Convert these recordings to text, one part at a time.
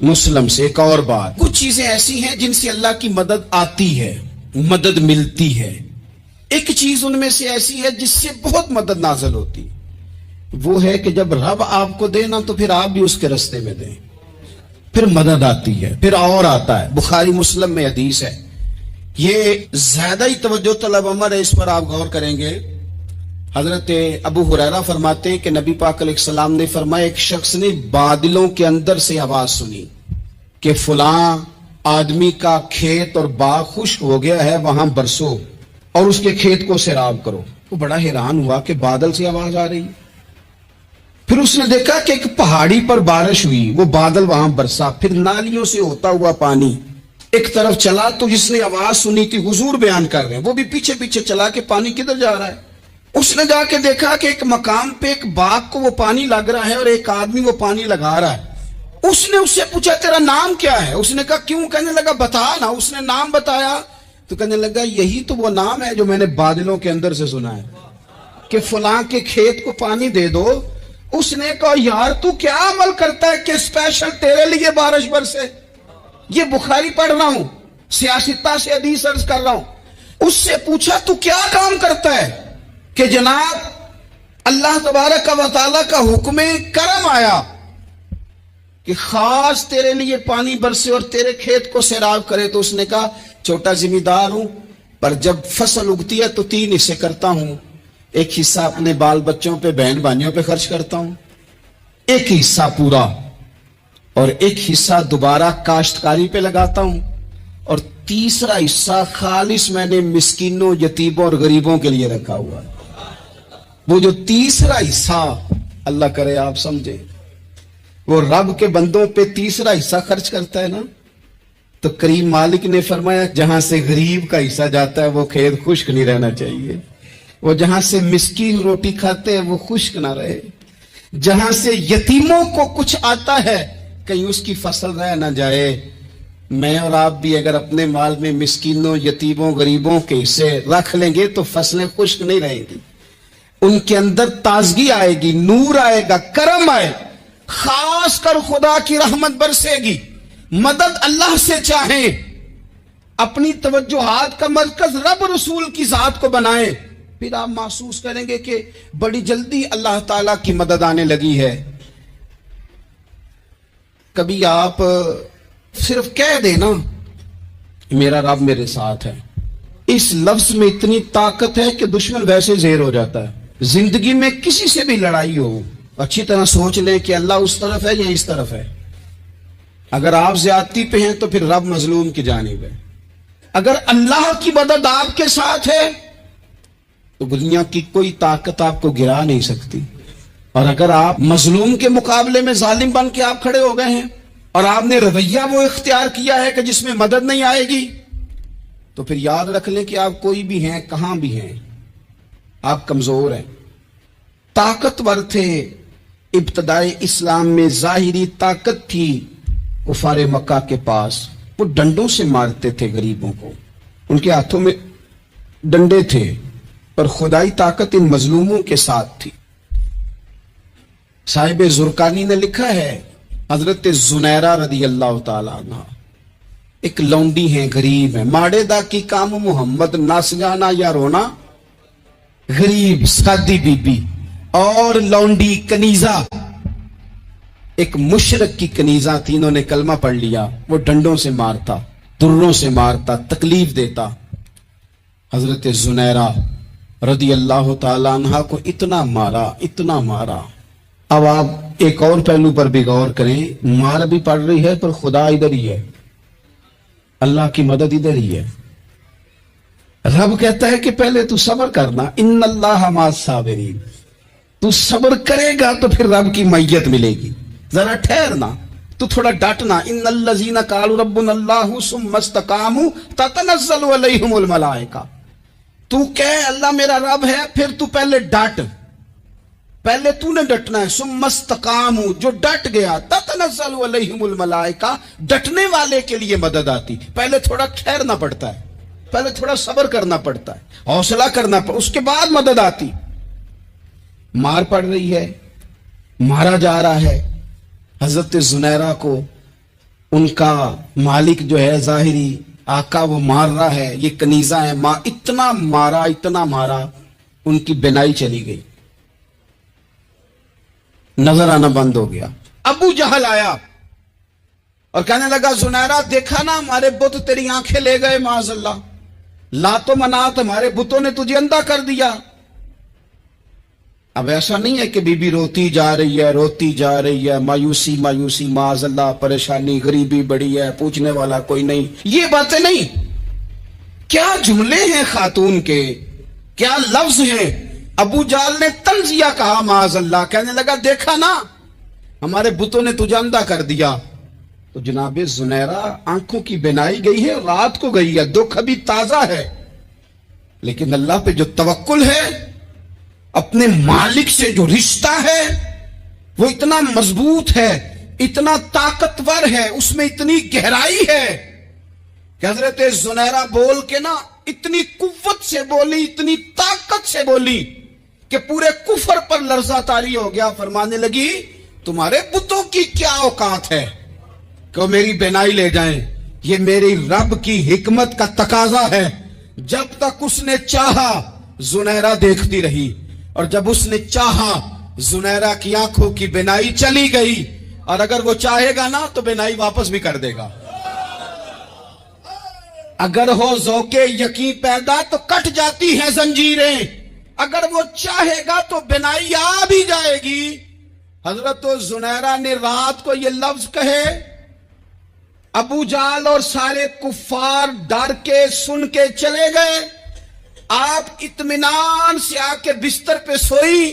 मुस्लिम से एक और बात, कुछ चीजें ऐसी हैं जिनसे अल्लाह की मदद आती है, मदद मिलती है। एक चीज उनमें से ऐसी है जिससे बहुत मदद नाज़िल होती है, वो है कि जब रब आपको दे ना तो फिर आप भी उसके रास्ते में दें, फिर मदद आती है, फिर और आता है। बुखारी मुस्लिम में हदीस है, ये ज्यादा ही तवज्जो तलब अमर है, इस पर आप गौर करेंगे। हजरत अबू हुरैरा फरमाते हैं कि नबी पाक अलैहिस्सलाम ने फरमाया, एक शख्स ने बादलों के अंदर से आवाज सुनी कि फलां आदमी का खेत और बाग खुश्क हो गया है, वहां बरसो और उसके खेत को सैराब करो। वो बड़ा हैरान हुआ कि बादल से आवाज आ रही। फिर उसने देखा कि एक पहाड़ी पर बारिश हुई, वो बादल वहां बरसा, फिर नालियों से होता हुआ पानी एक तरफ चला। तो जिसने आवाज सुनी थी, हुजूर बयान कर रहे हैं, वो भी पीछे पीछे चला कि पानी किधर जा रहा है। उसने जाके देखा कि एक मकाम पे एक बाग को वो पानी लग रहा है और एक आदमी वो पानी लगा रहा है। उसने उससे पूछा, तेरा नाम क्या है? उसने कहा क्यों? कहने लगा बता ना। उसने नाम बताया तो कहने लगा, यही तो वो नाम है जो मैंने बादलों के अंदर से सुना है कि फलां के खेत को पानी दे दो। उसने कहा, यार तू क्या अमल करता है कि स्पेशल तेरे लिए बारिश बरसे? ये बुखारी पढ़ रहा हूं, सियासता से हदीस अर्ज कर रहा हूं। उससे पूछा, तू क्या काम करता है कि जनाब अल्लाह तबारक व तआला का हुक्म करम आया कि खास तेरे लिए पानी बरसे और तेरे खेत को सैराब करे? तो उसने कहा, छोटा जिम्मेदार हूं, पर जब फसल उगती है तो 3 हिस्से करता हूं। एक हिस्सा अपने बाल बच्चों पे, बहन भाइयों पे खर्च करता हूं, एक हिस्सा पूरा, और एक हिस्सा दोबारा काश्तकारी पे लगाता हूं, और तीसरा हिस्सा खालिस मैंने मिस्कीनों, यतीमों और गरीबों के लिए रखा हुआ है। वो जो तीसरा हिस्सा, अल्लाह करे आप समझे, वो रब के बंदों पे तीसरा हिस्सा खर्च करता है ना, तो करीम मालिक ने फरमाया, जहां से गरीब का हिस्सा जाता है वो खेत खुश्क नहीं रहना चाहिए। वो जहां से मिस्कीन रोटी खाते हैं वो खुश्क ना रहे। जहां से यतीमों को कुछ आता है कहीं उसकी फसल रह ना जाए। मैं और आप भी अगर अपने माल में मिस्कीनों, यतीमों, गरीबों के हिस्से रख लेंगे तो फसलें खुश्क नहीं रहेंगी, उनके अंदर ताजगी आएगी, नूर आएगा, करम आए, खास कर खुदा की रहमत बरसेगी। मदद अल्लाह से चाहे, अपनी तवज्जुहात का मरकज रब रसूल की जात को बनाए, फिर आप महसूस करेंगे कि बड़ी जल्दी अल्लाह ताला की मदद आने लगी है। कभी आप सिर्फ कह देना मेरा रब मेरे साथ है, इस लफ्ज में इतनी ताकत है कि दुश्मन वैसे ज़ेर हो जाता है। जिंदगी में किसी से भी लड़ाई हो, अच्छी तरह सोच लें कि अल्लाह उस तरफ है या इस तरफ है। अगर आप ज्यादती पे हैं तो फिर रब मजलूम की जानिब है। अगर अल्लाह की मदद आपके साथ है तो दुनिया की कोई ताकत आपको गिरा नहीं सकती। और अगर आप मजलूम के मुकाबले में जालिम बन के आप खड़े हो गए हैं और आपने रवैया वो इख्तियार किया है कि जिसमें मदद नहीं आएगी, तो फिर याद रख लें कि आप कोई भी हैं, कहां भी हैं, आप कमजोर हैं। ताकतवर थे इब्तदाए इस्लाम में, जाहिरी ताकत थी कुफारे मक्का के पास, वो डंडों से मारते थे गरीबों को, उनके हाथों में डंडे थे, पर खुदाई ताकत इन मजलूमों के साथ थी। साहिब जुरकानी ने लिखा है, हजरत जुनैरा रदी अल्लाह ताला अन्हा एक लौंडी है, गरीब है, माड़ेदा की काम मोहम्मद नस जाना या रोना, गरीब सादी बीबी और लौंडी कनीजा, एक मुशरक की कनीजा, तीनों ने कलमा पढ़ लिया। वो डंडों से मारता, दुर्रों से मारता, तकलीफ देता। हजरत जुनैरा रदी अल्लाह ताला अन्हा को इतना मारा, इतना मारा। अब आप एक और पहलू पर भी गौर करें, मार भी पड़ रही है पर खुदा इधर ही है, अल्लाह की मदद इधर ही है। रब कहता है कि पहले तू सब्र करना, इन्नल्लाह मास साबिरीन, तू सब्र करेगा तो फिर रब की मैयत मिलेगी। जरा ठहरना, तू थोड़ा डटना। इन्नल्लज़ीना क़ालू रब्बुनल्लाहु सुम्मा इस्तक़ामू ततनज़्ज़लु अलैहिमुल मलाइका, तू कह अल्लाह मेरा रब है, फिर तू पहले डट, पहले तूने डटना है। सुम्मा इस्तक़ामू, जो डट गया, ततनज़्ज़लु अलैहिमुल मलाइका, डटने वाले के लिए मदद आती। पहले थोड़ा ठहरना पड़ता है, पहले थोड़ा सब्र करना पड़ता है, हौसला करना पड़ता, उसके बाद मदद आती। मार पड़ रही है, मारा जा रहा है, हजरत जुनैरा को ان کا मालिक जो है ظاہری आका वो मार रहा है, ये कनीजा है, इतना मारा उनकी बिनाई चली गई, नजर आना बंद हो गया। अबू जहल आया और कहने लगा जुनैरा देखा ना हमारे बुत तेरी आंखें ले गए, माज़अल्लाह, लातो मनात हमारे बुतों ने तुझे अंधा कर दिया। अब ऐसा नहीं है कि बीबी रोती जा रही है, मायूसी माज़अल्लाह, परेशानी गरीबी बड़ी है, पूछने वाला कोई नहीं, ये बातें नहीं। क्या जुमले हैं खातून के, क्या लफ्ज हैं। अबू जाल ने तंजिया कहा माज़अल्लाह, कहने लगा देखा ना हमारे बुतों ने तुझे अंधा कर दिया। तो जनाबे जुनैरा आंखों की बिनाई गई है, रात को गई है, दुख अभी ताजा है, लेकिन अल्लाह पे जो तवक्कुल है, अपने मालिक से जो रिश्ता है वो इतना मजबूत है, इतना ताकतवर है, उसमें इतनी गहराई है कि हजरत जुनैरा बोल के ना इतनी कुव्वत से बोली, इतनी ताकत से बोली कि पूरे कुफर पर लर्जा तारी हो गया। फरमाने लगी तुम्हारे बुतों की क्या औकात है कि मेरी बिनाई ले जाएं, ये मेरी रब की हिकमत का तकाजा है। जब तक उसने चाहा जुनैरा देखती रही, और जब उसने चाहा जुनैरा की आंखों की बिनाई चली गई, और अगर वो चाहेगा ना तो बिनाई वापस भी कर देगा। अगर हो ज़ौक़े यकीन पैदा तो कट जाती हैं जंजीरें, अगर वो चाहेगा तो बिनाई आ भी जाएगी। हजरत जुनैरा ने रात को ये लफ्ज कहे, अबू जाल और सारे कुफ्फार डर के सुन के चले गए। आप इत्मीनान से आके बिस्तर पे सोई,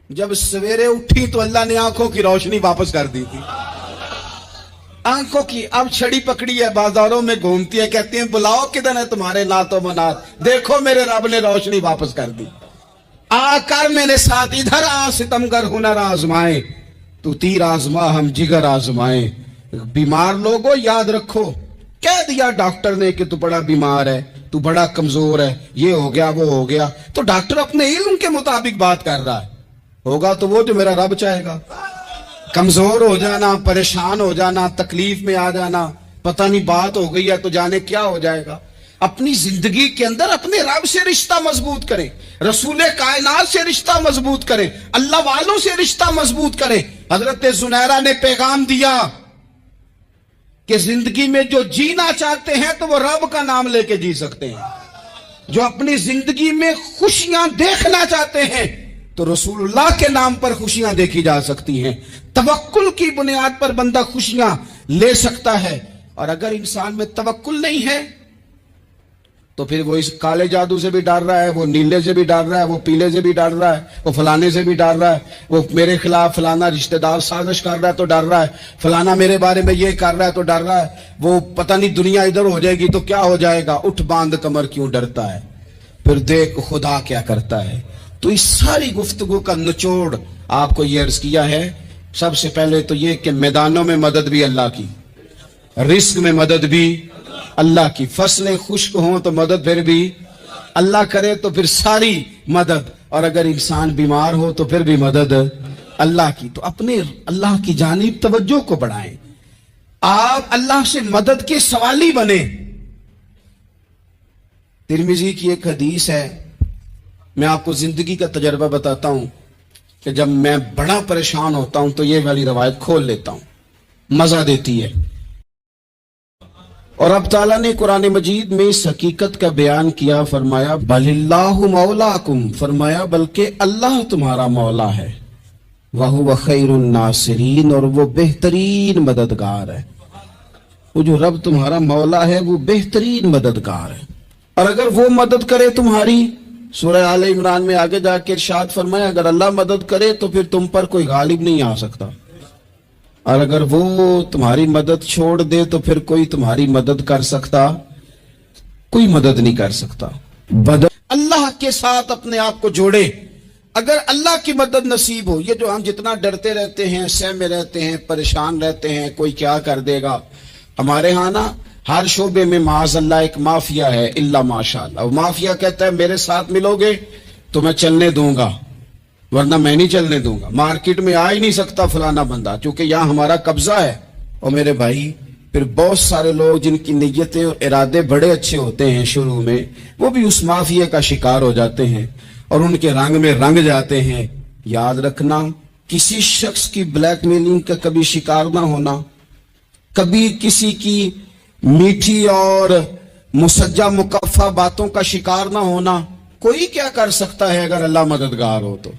जब सवेरे उठी तो अल्लाह ने आंखों की रोशनी वापस कर दी थी। आंखों की अब छड़ी पकड़ी है, बाजारों में घूमती है, कहती है बुलाओ किधर है तुम्हारे लातो मनात, देखो मेरे रब ने रोशनी वापस कर दी। आकर मेरे साथ इधर आ, सितमगर हुनर आजमाए, तू तीर आजमा हम जिगर आजमाए। बीमार लोगों याद रखो, कह दिया डॉक्टर ने कि तू बड़ा बीमार है, तू बड़ा कमजोर है, ये हो गया वो हो गया, तो डॉक्टर अपने इल्म के मुताबिक बात कर रहा है, होगा तो वो जो मेरा रब चाहेगा। कमजोर हो जाना, परेशान हो जाना, तकलीफ में आ जाना, पता नहीं बात हो गई है तो जाने क्या हो जाएगा। अपनी जिंदगी के अंदर अपने रब से रिश्ता मजबूत करें, रसूले कायनात से रिश्ता मजबूत करें, अल्लाह वालों से रिश्ता मजबूत करें। हजरत जुनैरा ने पैगाम दिया कि जिंदगी में जो जीना चाहते हैं तो वो रब का नाम लेके जी सकते हैं, जो अपनी जिंदगी में खुशियां देखना चाहते हैं तो रसूलुल्लाह के नाम पर खुशियां देखी जा सकती हैं। तवक्कुल की बुनियाद पर बंदा खुशियां ले सकता है। और अगर इंसान में तवक्कुल नहीं है तो फिर वो इस काले जादू से भी डर रहा है, वो नीले से भी डर रहा है, वो पीले से भी डर रहा है, वो फलाने से भी डर रहा है, वो मेरे खिलाफ फलाना रिश्तेदार साजिश कर रहा है तो डर रहा है, फलाना मेरे बारे में ये कर रहा है तो डर रहा है, वो पता नहीं दुनिया इधर हो जाएगी तो क्या हो जाएगा, उठ बांध कमर क्यों डरता है, फिर देख खुदा क्या करता है। तो इस सारी गुफ्तगू का निचोड़ आपको ये अर्ज किया है। सबसे पहले तो ये कि मैदानों में मदद भी अल्लाह की, रिस्क में मदद भी अल्लाह की, फसलें खुश्क हों तो मदद फिर भी अल्लाह करे तो फिर सारी मदद, और अगर इंसान बीमार हो तो फिर भी मदद अल्लाह की। तो अपने अल्लाह की जानिब तवज्जो को बढ़ाएं, आप अल्लाह से मदद के सवाली बने। तिरमिजी की एक हदीस है, मैं आपको जिंदगी का तजर्बा बताता हूं कि जब मैं बड़ा परेशान होता हूं तो ये वाली रवायत खोल लेता हूं, मजा देती है। और अब ताला ने कुरान मजीद में इस हकीकत का बयान किया, फरमाया बलिल्लाहु मौलाकुम, फरमाया बल्कि अल्लाह तुम्हारा मौला है, वहुव खैरुन नासिरीन, और वो बेहतरीन मददगार है। वो जो रब तुम्हारा मौला है वो बेहतरीन मददगार है। और अगर वो मदद करे तुम्हारी, सूरह आले इमरान में आगे जाके इरशाद फरमाया अगर अल्लाह मदद करे तो फिर तुम पर कोई गालिब नहीं आ सकता, और अगर वो तुम्हारी मदद छोड़ दे तो फिर कोई तुम्हारी मदद कर सकता, कोई मदद नहीं कर सकता। अल्लाह के साथ अपने आप को जोड़े, अगर अल्लाह की मदद नसीब हो। ये जो हम जितना डरते रहते हैं, सहमे रहते हैं, परेशान रहते हैं, कोई क्या कर देगा, हमारे यहाँ ना हर शोबे में माज़अल्लाह एक माफिया है, इल्ला माशाअल्लाह। माफिया कहता है मेरे साथ मिलोगे तो मैं चलने दूंगा, वरना मैं नहीं चलने दूंगा। मार्केट में आ ही नहीं सकता फलाना बंदा, क्योंकि यहाँ हमारा कब्जा है। और मेरे भाई پھر بہت سارے لوگ جن کی نیتیں اور ارادے بڑے اچھے ہوتے ہیں شروع میں، وہ بھی اس مافیا کا شکار ہو جاتے ہیں اور ان کے رنگ میں رنگ جاتے ہیں۔ یاد رکھنا، کسی شخص کی بلیک میلنگ کا کبھی شکار نہ ہونا، کبھی کسی کی میٹھی اور مسجع مکفہ باتوں کا شکار نہ ہونا۔ کوئی کیا کر سکتا ہے اگر اللہ مددگار ہو تو؟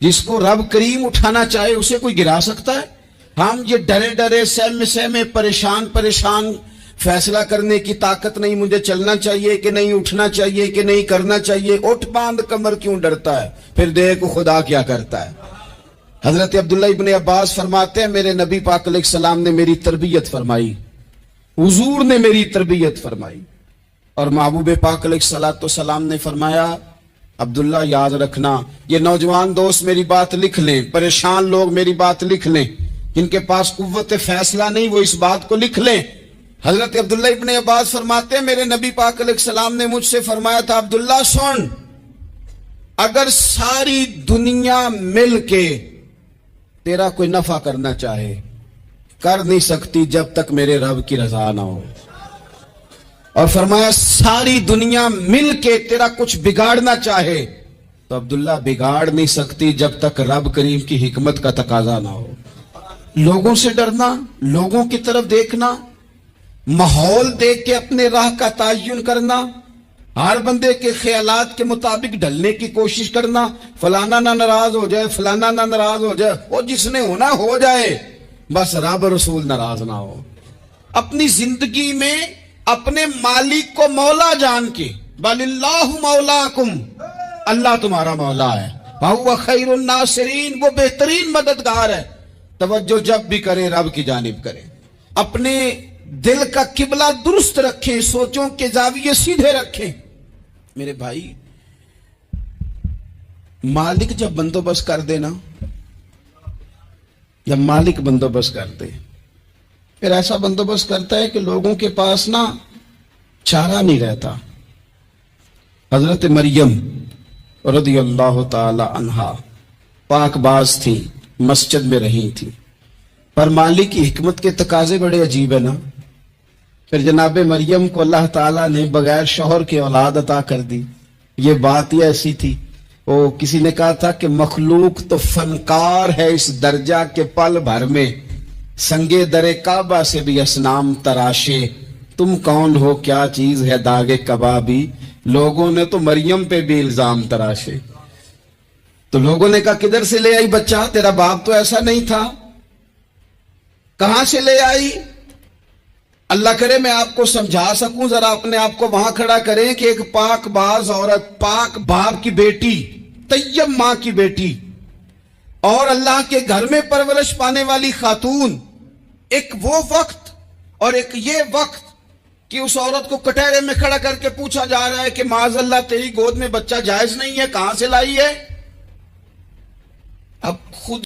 جس کو رب کریم اٹھانا چاہے اسے کوئی گرا سکتا ہے؟ ہم یہ ڈرے ڈرے سہمے سہمے پریشان پریشان فیصلہ کرنے کی طاقت نہیں، مجھے چلنا چاہیے کہ نہیں، اٹھنا چاہیے کہ نہیں، کرنا چاہیے، اٹھ باندھ کمر کیوں ڈرتا ہے؟ پھر دیکھ خدا کیا کرتا ہے۔ حضرت عبداللہ ابن عباس فرماتے ہیں میرے نبی پاک علیہ السلام نے میری تربیت فرمائی، حضور نے میری تربیت فرمائی، اور محبوب پاک علیہ السلام نے فرمایا عبداللہ یاد رکھنا، یہ نوجوان دوست میری بات لکھ لیں، پریشان لوگ میری بات لکھ لیں، جن کے پاس قوت فیصلہ نہیں وہ اس بات کو لکھ لیں۔ حضرت عبداللہ ابن عباس فرماتے ہیں میرے نبی پاک علیہ السلام نے مجھ سے فرمایا تھا عبداللہ سن، اگر ساری دنیا مل کے تیرا کوئی نفع کرنا چاہے کر نہیں سکتی جب تک میرے رب کی رضا نہ ہو، اور فرمایا ساری دنیا مل کے تیرا کچھ بگاڑنا چاہے تو عبداللہ بگاڑ نہیں سکتی جب تک رب کریم کی حکمت کا تقاضا نہ ہو۔ لوگوں سے ڈرنا، لوگوں کی طرف دیکھنا، ماحول دیکھ کے اپنے راہ کا تعین کرنا، ہر بندے کے خیالات کے مطابق ڈھلنے کی کوشش کرنا، فلانا نہ ناراض ہو جائے، فلانا نہ ناراض ہو جائے، وہ جس نے ہونا ہو جائے، بس رب رسول ناراض نہ ہو۔ اپنی زندگی میں اپنے مالک کو مولا جان کے، بل اللہ مولاکم، اللہ تمہارا مولا ہے، وَهُوَ خَيْرُ النَّاصِرِينَ، وہ بہترین مددگار ہے۔ توجہ جب بھی کریں رب کی جانب کریں، اپنے دل کا قبلہ درست رکھیں، سوچوں کے زاویے سیدھے رکھیں۔ میرے بھائی، مالک جب بندوبست کر دے نا، جب مالک بندوبست کر دے، پھر ایسا بندوبست کرتا ہے کہ لوگوں کے پاس نا چارہ نہیں رہتا۔ حضرت مریم رضی اللہ تعالی عنہا پاک باز تھی، مسجد میں رہی تھی، پر مالک کی حکمت کے تقاضے بڑے عجیب ہے نا۔ پھر جناب مریم کو اللہ تعالیٰ نے بغیر شوہر کے اولاد عطا کر دی۔ یہ بات ہی ایسی تھی، وہ کسی نے کہا تھا کہ مخلوق تو فنکار ہے اس درجہ کے پل بھر میں سنگے در کعبہ سے بھی اصنام تراشے، تم کون ہو کیا چیز ہے داغ کبابی، لوگوں نے تو مریم پہ بھی الزام تراشے۔ تو لوگوں نے کہا کدھر سے لے آئی بچہ، تیرا باپ تو ایسا نہیں تھا، کہاں سے لے آئی؟ اللہ کرے میں آپ کو سمجھا سکوں، ذرا اپنے آپ کو وہاں کھڑا کریں کہ ایک پاک باز عورت، پاک باپ کی بیٹی، طیب ماں کی بیٹی، اور اللہ کے گھر میں پرورش پانے والی خاتون، ایک وہ وقت اور ایک یہ وقت کہ اس عورت کو کٹہرے میں کھڑا کر کے پوچھا جا رہا ہے کہ معاذ اللہ تیری گود میں بچہ جائز نہیں ہے، کہاں سے لائی ہے؟ اب خود